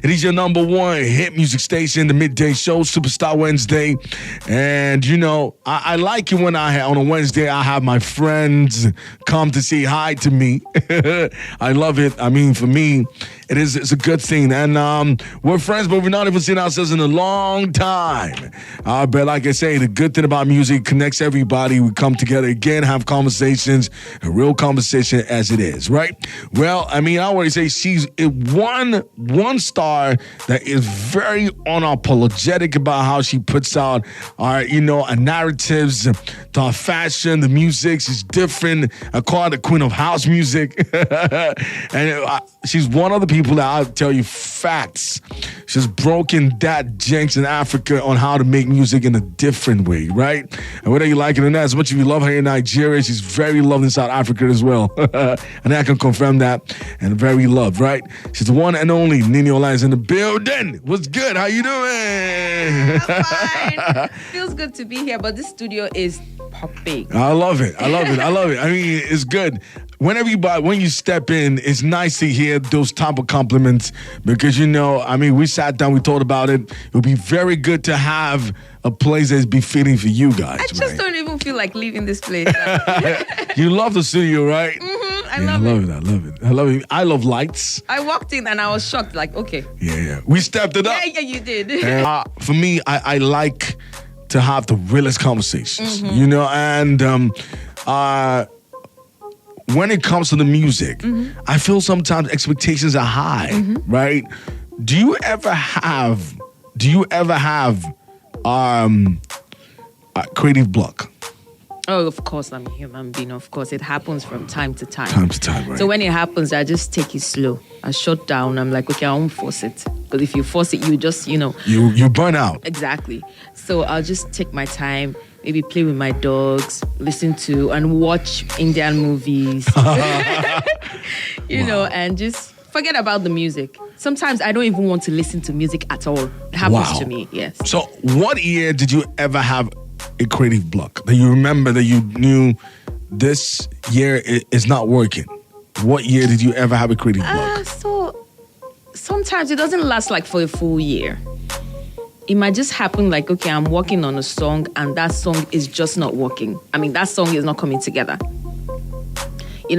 It is your number one hit music station, the midday show, Superstar Wednesday. And, you know, I like it when on a Wednesday, I have my friends come to say hi to me. I love it. I mean, for me, it's a good thing. And we're friends, but we've not even seen ourselves in a long time. But like I say, the good thing about music connects everybody. We come together again, have conversations, a real conversation as it is, right? Well, I mean, I always say she's one star that is very unapologetic about how she puts out our, narratives, the fashion, the music. She's different. I call her the queen of house music. And she's one of the people that I'll tell you facts. She's broken that jinx in Africa on how to make music in a different way, right? And whether you like it or not, as much as you love her in Nigeria, she's very loved in South Africa as well. And I can confirm that. And very loved, right? She's the one and only Niniola is in the building. What's good? How you doing? I'm fine. Feels good to be here, but this studio is popping. I love it. I mean, it's good. When you step in, it's nice to hear those type of compliments because, we sat down, we thought about it. It would be very good to have a place that's befitting for you guys. I just don't even feel like leaving this place. You love the studio, right? Mm-hmm. I love it. I love lights. I walked in and I was shocked, like, okay. Yeah. We stepped it up. Yeah, you did. And, for me, I like to have the realest conversations, and when it comes to the music, I feel sometimes expectations are high, right? Do you ever have a creative block? Oh, of course, I'm a human being. Of course, it happens from time to time. Right? So when it happens, I just take it slow. I shut down. I'm like, okay, I won't force it. Because if you force it, you just, You burn out. Exactly. So I'll just take my time, maybe play with my dogs, listen to and watch Indian movies, and just forget about the music. Sometimes I don't even want to listen to music at all. It happens to me, yes. So what year did you ever have a creative block that you remember that you knew this year is not working? What year did you ever have a creative block? So sometimes it doesn't last like for a full year. It might just happen like, okay, I'm working on a song and that song is just not working. I mean, that song is not coming together.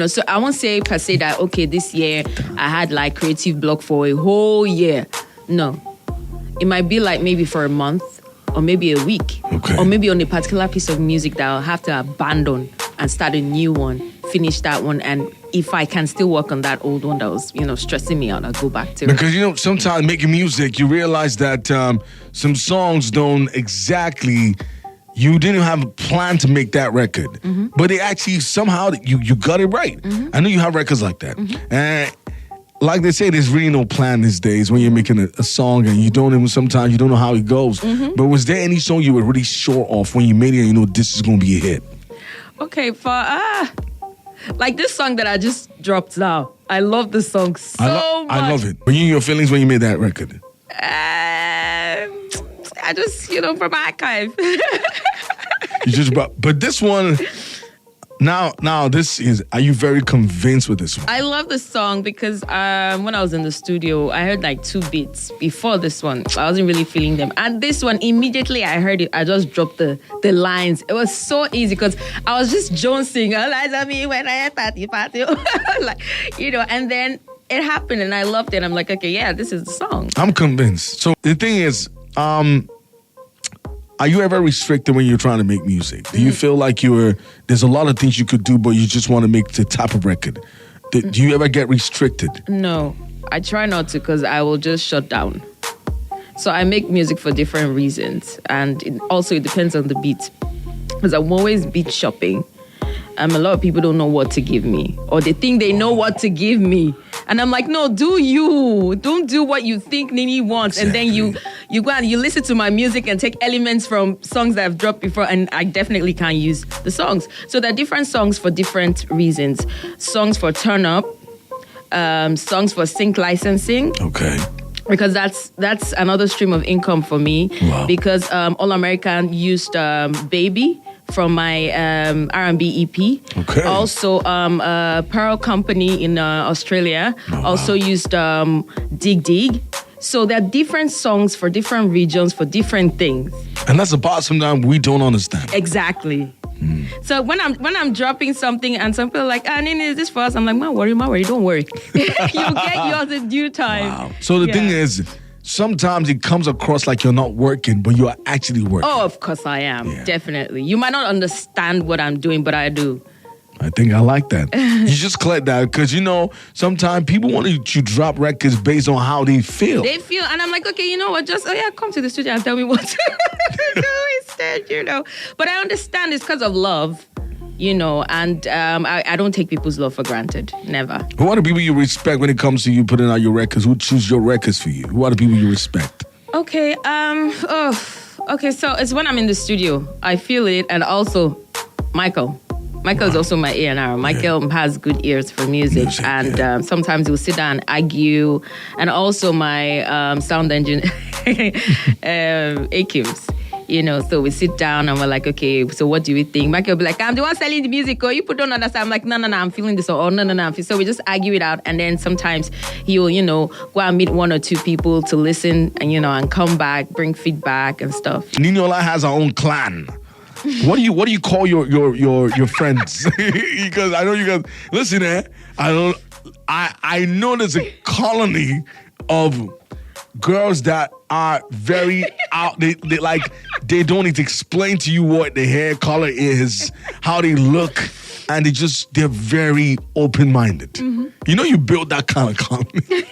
So I won't say per se that, okay, this year I had like creative block for a whole year. No. It might be like maybe for a month or maybe a week. Okay. Or maybe on a particular piece of music that I'll have to abandon and start a new one, finish that one. And if I can still work on that old one that was, stressing me out, I'll go back to it. Because, sometimes making music, you realize that some songs don't exactly... You didn't have a plan to make that record, but they actually somehow you got it right. I know you have records like that, and like they say, there's really no plan these days when you're making a song, and sometimes you don't know how it goes. But was there any song you were really sure of when you made it? And this is going to be a hit. Okay, for like this song that I just dropped now, I love this song so much. I love it. Were you in your feelings when you made that record? I just, from my archive. But this one, now this is, are you very convinced with this one? I love this song because when I was in the studio, I heard like 2 beats before this one. I wasn't really feeling them. And this one, immediately I heard it, I just dropped the lines. It was so easy because I was just jonesing. All eyes on me when I party. And then it happened and I loved it. I'm like, okay, yeah, this is the song. I'm convinced. So the thing is, are you ever restricted when you're trying to make music? Do you feel like there's a lot of things you could do, but you just want to make the type of record? Do you ever get restricted? No, I try not to because I will just shut down. So I make music for different reasons. And it depends on the beat. Because I'm always beat shopping. A lot of people don't know what to give me. Or they think they know what to give me. And I'm like, no, do you. Don't do what you think Nini wants. Exactly. And then you go and you listen to my music and take elements from songs that I've dropped before. And I definitely can't use the songs. So there are different songs for different reasons. Songs for turn up. Songs for sync licensing. Okay. Because that's another stream of income for me. Wow. Because All American used Baby from my R&B EP. Okay. Also, Pearl Company in Australia also used Dig Dig. So there are different songs for different regions, for different things. And that's the part sometimes we don't understand. Exactly. So when I'm dropping something and some people are like, Nini, is this for us? I'm like, don't worry. You'll get yours in due time. Wow. So the thing is, sometimes it comes across like you're not working, but you are actually working. Oh, of course I am. Yeah. Definitely. You might not understand what I'm doing, but I do. I think I like that. You just cleared that because, sometimes people want to drop records based on how they feel. And I'm like, okay, you know what? Just, come to the studio and tell me what to do instead, But I understand it's because of love, and I don't take people's love for granted. Never. Who are the people you respect when it comes to you putting out your records? Who choose your records for you? Who are the people you respect? Okay, okay, so it's when I'm in the studio. I feel it, and also Michael is also my A&R. Michael has good ears for music and sometimes we'll sit down and argue. And also my sound engineer, Akims. So we sit down and we're like, okay, so what do we think? Michael will be like, I'm the one selling the music, or you don't understand. I'm like, no, I'm feeling this, or no, I'm feeling. So we just argue it out, and then sometimes he'll, go and meet one or two people to listen, and and come back, bring feedback and stuff. Niniola has her own clan. What do you call your friends? Because I know you guys listen. I know there's a colony of girls that are very out. They don't need to explain to you what the hair color is, how they look, and they're very open-minded. Mm-hmm. You build that kind of colony.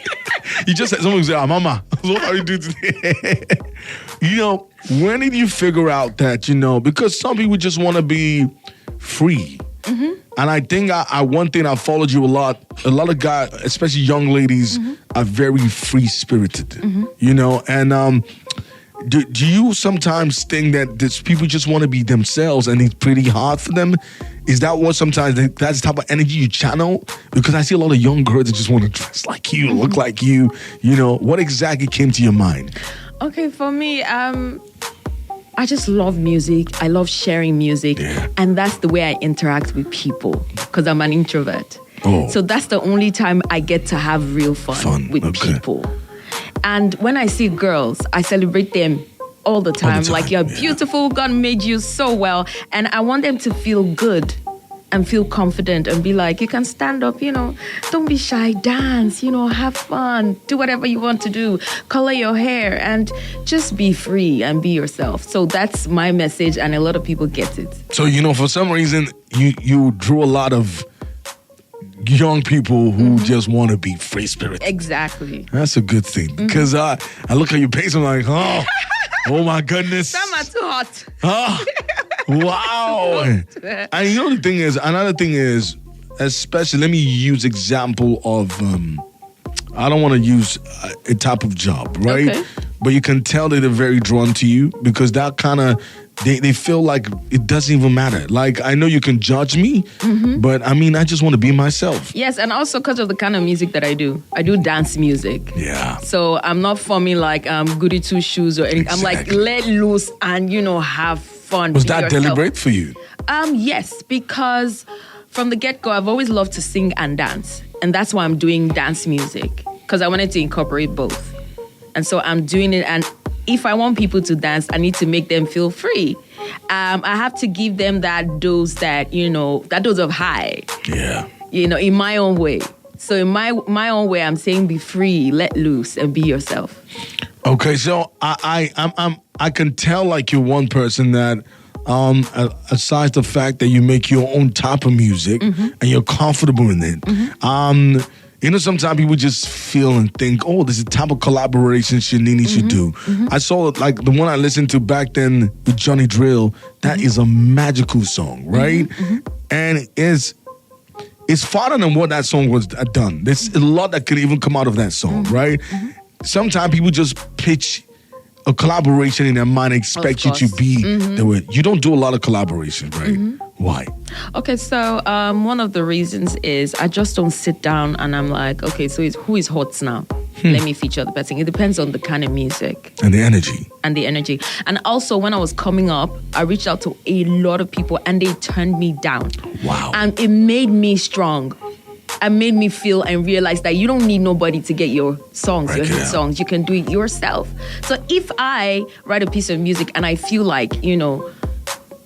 You just someone say, "Mama, what are you doing today?" When did you figure out that, because some people just want to be free. Mm-hmm. And I think one thing I followed you a lot of guys, especially young ladies, are very free-spirited, and do you sometimes think that these people just want to be themselves and it's pretty hard for them? Is that what sometimes that's the type of energy you channel? Because I see a lot of young girls that just want to dress like you, look like you, what exactly came to your mind? Okay, for me, I just love music. I love sharing music. Yeah. And that's the way I interact with people because I'm an introvert. Oh. So that's the only time I get to have real fun with people. And when I see girls, I celebrate them all the time. Like, you're beautiful. God made you so well. And I want them to feel good and feel confident and be like, you can stand up, don't be shy, dance, have fun, do whatever you want to do, color your hair, and just be free and be yourself. So that's my message, and a lot of people get it. So, for some reason, you drew a lot of young people who just want to be free-spirited. Exactly. That's a good thing, because I look at your face, I'm like, oh my goodness. Some are too hot. Wow. And another thing is, especially, let me use example of, I don't want to use a type of job, right? Okay. But you can tell that they're very drawn to you because that kind of, they feel like it doesn't even matter. Like, I know you can judge me, but I just want to be myself. Yes, and also because of the kind of music that I do. I do dance music. Yeah. So I'm not forming like goody two shoes or anything. Exactly. I'm like, let loose and, have fun. Was that deliberate for you? Yes, because from the get-go, I've always loved to sing and dance. And that's why I'm doing dance music, because I wanted to incorporate both. And so I'm doing it, and if I want people to dance, I need to make them feel free. I have to give them that dose that dose of high. Yeah. In my own way. So in my own way, I'm saying be free, let loose, and be yourself. Okay, so I can tell like you're one person that, aside the fact that you make your own type of music and you're comfortable in it. Sometimes people just feel and think, oh, this is the type of collaboration Nini should do. I saw like the one I listened to back then with Johnny Drill. That is a magical song, right? And it's farther than what that song was done. There's a lot that could even come out of that song, right? Sometimes people just pitch a collaboration in their mind, expect you to be the way. You don't do a lot of collaboration, right? Why? Okay, so one of the reasons is I just don't sit down and I'm like, okay, so who is hot now? Let me feature the person. It depends on the kind of music. And the energy. And also, when I was coming up, I reached out to a lot of people and they turned me down. Wow. And it made me strong. and made me feel and realize that you don't need nobody to get your songs, your hit songs. You can do it yourself. So if I write a piece of music and I feel like,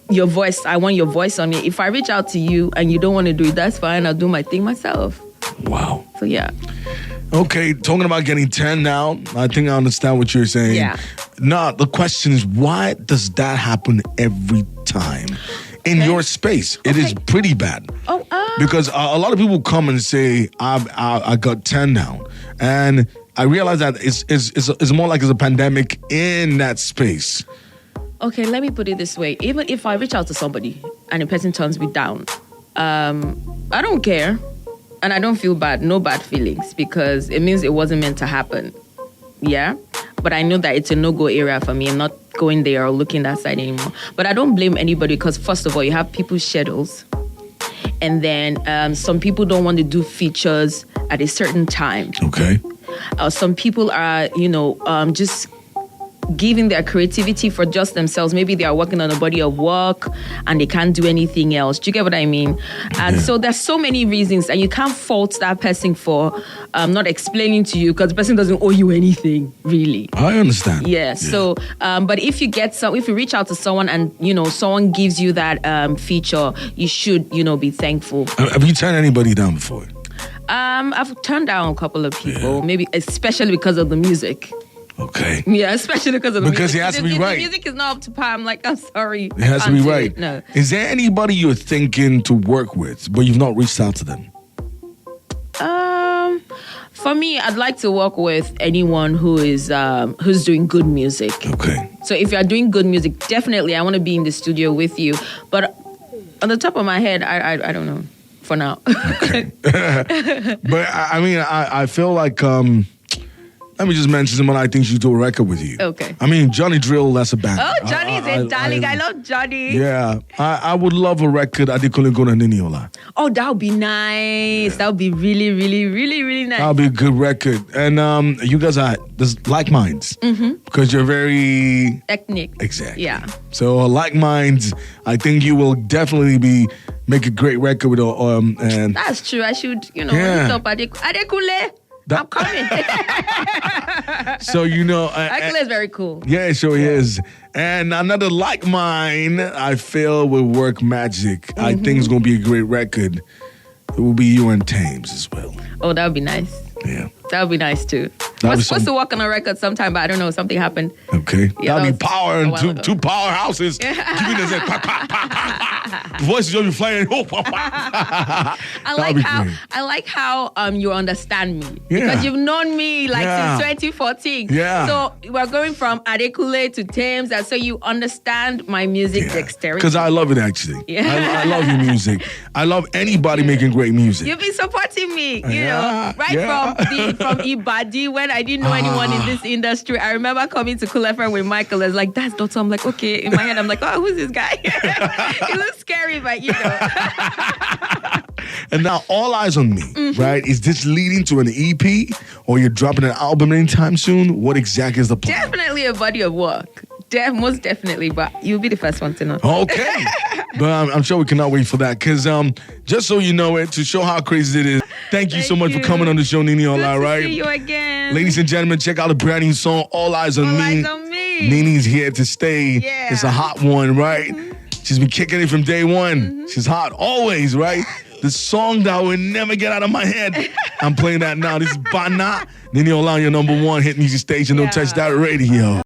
your voice, I want your voice on it. If I reach out to you and you don't want to do it, that's fine. I'll do my thing myself. Wow. So yeah. Okay, talking about getting 10 now, I think I understand what you're saying. Yeah. Now, the question is, why does that happen every time? In your space, it is pretty bad. Because a lot of people come and say, I got 10 now. And I realize that it's more like it's a pandemic in that space. Okay, let me put it this way. Even if I reach out to somebody and the person turns me down, I don't care. And I don't feel bad, no bad feelings, because it means it wasn't meant to happen. Yeah? But I know that it's a no-go area for me. I'm not going there or looking that side anymore. But I don't blame anybody because, first of all, you have people's schedules. And then some people don't want to do features at a certain time. Okay. Some people are, just giving their creativity for just themselves. Maybe they are working on a body of work and they can't do anything else. Do you get what I mean? And so there's so many reasons, and you can't fault that person for not explaining to you, because the person doesn't owe you anything, really. I understand. Yeah. So, but if you reach out to someone and, someone gives you that feature, you should, be thankful. Have you turned anybody down before? I've turned down a couple of people, maybe especially because of the music. Okay. Yeah, especially because of the music. Because it has to be right. The music is not up to par. I'm like, I'm sorry. It has to be right. No. Is there anybody you're thinking to work with, but you've not reached out to them? For me, I'd like to work with anyone who's doing good music. Okay. So if you're doing good music, definitely I want to be in the studio with you. But on the top of my head, I don't know for now. Okay. But I mean, I feel like let me just mention someone I think should do a record with you. Okay. I mean, Johnny Drill, that's a band. Oh, Johnny's a darling. I love Johnny. Yeah. I would love a record. I couldn't go to Niniola. Oh, that would be nice. Yeah. That would be really, really, really, really nice. That would be a good record. And you guys are like minds. Mm-hmm. Because you're very... ethnic. Exactly. Yeah. So like minds, I think you will definitely make a great record with... and that's true. I should, hit up Adekule. I'm coming. So, Adekule is very cool. Yeah, it sure is. And another like mine, I feel will work magic. I think it's going to be a great record. It will be you and Thames as well. Oh, that would be nice. Yeah. That would be nice too. I was supposed to work on a record sometime, but I don't know. Something happened. Okay. Yeah, that'd be power and two powerhouses. Giving us a voices will be flying. I like how you understand me. Yeah. Because you've known me since 2014. Yeah. So we're going from Adekule to Thames, and so you understand my music dexterity. Because I love it actually. Yeah. I love your music. I love anybody making great music. You've been supporting me, from Ibadi when I didn't know anyone in this industry. I remember coming to Cool FM with Michael. I was like, that's Doctor. I'm like, okay. In my head, I'm like, oh, who's this guy? He looks scary, but And now All Eyes on Me, right? Is this leading to an EP or you're dropping an album anytime soon? What exactly is the plan? Definitely a body of work. Most definitely, but you'll be the first one to know. Okay. But I'm sure we cannot wait for that. Because just so you know it, to show how crazy it is, thank you so much for coming on the show, Niniola, right? Good to see you again. Ladies and gentlemen, check out the brand new song, All Eyes on Me. All Eyes on Me. Nini's here to stay. Yeah. It's a hot one, right? She's been kicking it from day one. She's hot always, right? The song that will never get out of my head. I'm playing that now. This is Bana. Niniola, your number one hit music station. Don't touch that radio.